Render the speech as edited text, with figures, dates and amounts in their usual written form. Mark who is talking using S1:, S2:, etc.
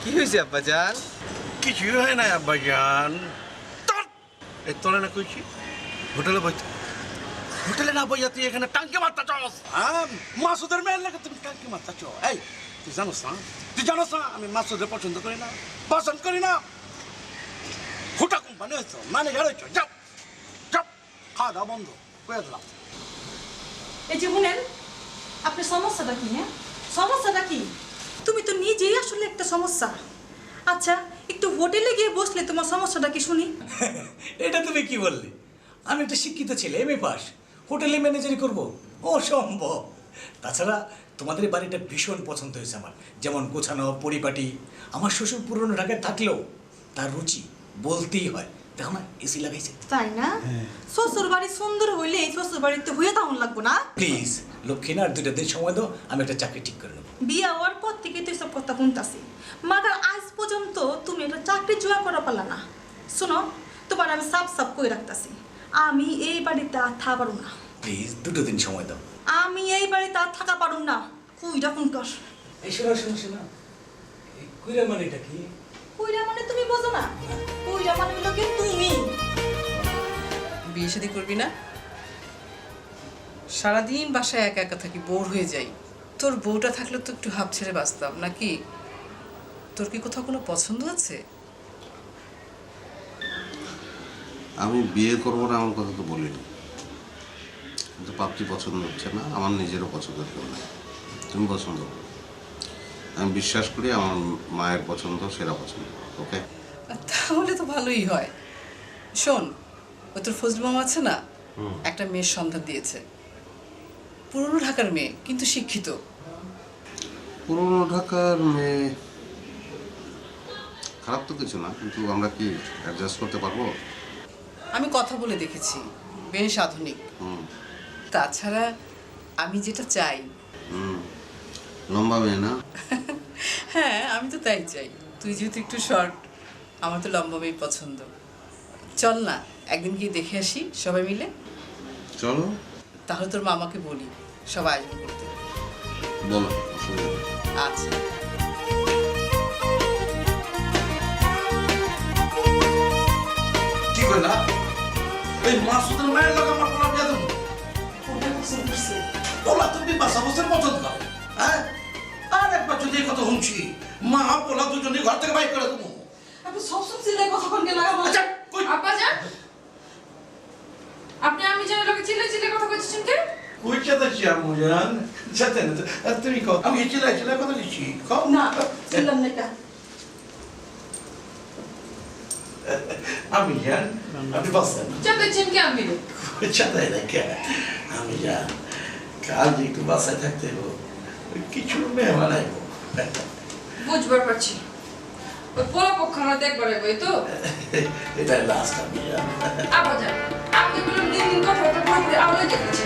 S1: কি হয়েছে আব্বাজান?
S2: কিছুই হয় না আব্বাজান। এই তোলে না কইছি হোটেলে বইতে, হোটেলে না বইয়া তুই এখানে টাঙ্কি মারতে চাস? মাসুদের মেয়ের লাগে তুমি টাঙ্কি মারতে চাও? এই তুই জানোস না, তুই জানোস না আমি মাসুদের পছন্দ করি না, পছন্দ করি না। ফুটা কোম্পানি হয়েছ, মানে ঘর হয়েছ, যাও যাও, খাওয়া দাওয়া বন্ধ করে দিলাম।
S3: এই যে শুনেন, আপনার সমস্যাটা কি? হ্যাঁ, সমস্যাটা কি? তুমি তো নিজেই আসলে একটা সমস্যা। আচ্ছা, একটু হোটেলে গিয়ে বসলে তোমার সমস্যাটা কি শুনি।
S4: এটা তুমি কি বললে? আমি একটা শিক্ষিত ছেলে, এমএ পাস, হোটেলে ম্যানেজারি করব? অসম্ভব। তাছাড়া তোমাদের এই বাড়িটা ভীষণ পছন্দ হয়েছে আমার, যেমন গোছানো পরিপাটি। আমার শ্বশুর পুরনো ঢাকায় থাকলেও তার রুচি বলতেই হয়। দেখো না, এসি লাগাইছে।
S3: তাই না? শ্বশুর বাড়ি সুন্দর হইলে এই শ্বশুর বাড়িতে হয়ে তেমন লাগবো না।
S4: প্লিজ লক্ষ্মীনা, আর 2টা দিন সময় দাও, আমি একটা চাকরি ঠিক করে নেবো।
S3: বিয়ে হওয়ার পর থেকে তো সব কথা শুনতাছি, মাগার আজ পর্যন্ত তুমি একটা চাকরি জোয়া করা পারলা না। শোনো, তোমার আমি সাফ সাফ করে রাখতাছি, আমি এই বাড়িতে আর থাকা পারুম না।
S4: প্লিজ 2টো দিন সময় দাও।
S3: আমি এই বাড়িতে আর থাকা পারুম না। কুইরা কোনকার?
S4: এই শোনো শোনো শোনো, এই কুইরা মানে এটা কি?
S3: কুইরা মানে তুমি বোঝো না? কুইরা মানে হলো কি তুমি।
S5: বিয়ে শাদী করবি না? সারাদিন বাসায় একা একা থাকি, বোর হয়ে যাই। তোর বউটা থাকলে তো একটু হাফ ছেড়ে বাঁচতাম নাকি? তোর কি কোথাও কোনো পছন্দ আছে?
S6: আমি বিয়ে করবো না এমন কথা তো বলিনি, কিন্তু পাত্রী পছন্দ হচ্ছে না, আমার নিজেরও পছন্দের কেউ নেই। তুমি পছন্দ করো, আমি বিশ্বাস করি আমার মায়ের পছন্দ সেরা পছন্দ। ওকে,
S5: তাহলে তো ভালোই হয়। শোন, ওই তোর ফজলু মামা আছে না, একটা মেয়ের সন্ধান দিয়েছে। পুরনো ঢাকার মেয়ে, কিন্তু শিক্ষিত।
S6: পুরনো ঢাকার মেয়ে খারাপ তো কিছু না, কিন্তু আমরা কি অ্যাডজাস্ট করতে পারবো?
S5: আমি কথা বলে দেখেছি, বেশ আধুনিক। তাছাড়া আমি যেটা চাই।
S6: লম্বা মেয়ে না?
S5: হ্যাঁ, আমি তো তাই চাই। তুই যেহেতু একটু শর্ট, আমার তো লম্বা মেয়ে পছন্দ। চল না, একদিন গিয়ে দেখে আসি সবাই মিলে।
S6: চলো।
S5: তাহলে তোর মামাকে বলি সবাই আয়োজন করতে।
S6: বলো, অসুবিধা নেই।
S5: আচ্ছা।
S2: কি কইলা? এই মাসুদের মেয়ের লাগে আমার পোলা বিয়া দেবো? পোলা তুমি বাসা বসের পছন্দ করো, হ্যাঁ? আর একবার যদি এই কথা শুনছি, মা পোলা দুজনই ঘর থেকে বাইর করে দেবো।
S3: আপনি সব সব সিলাই কথা কোন গেলা আমার।
S2: আচ্ছা, কই
S7: আব্বাজান, আপনি আমি জানি লোকে চিল্লে চিল্লে কথা কইছেন কে?
S2: কই চাইছি আম্মু জান? চাইতে না তো। আর তুমি কও, আমি চিল্লাই চিল্লাই কথা দিচ্ছি, কও
S3: না, চিল্লাম না এটা।
S2: আমি জান, আপনি বসেন।
S7: চাইতেছেন কে আমি?
S2: চাঁদাই না কে? আমি জান, কাল যে একটু বাসায় থাকতে হবে, কিছু মেহমান আইব।
S7: বুঝবার পারছি। ওই পোলা পক্ষ আমরা দেখবার এই তো।
S2: এটাই লাস্ট আমি জান।
S7: আব্বাজান, আপনি বলুন দিন দিন কথা পুরোপুরি আওয়াজ দেখেছেন।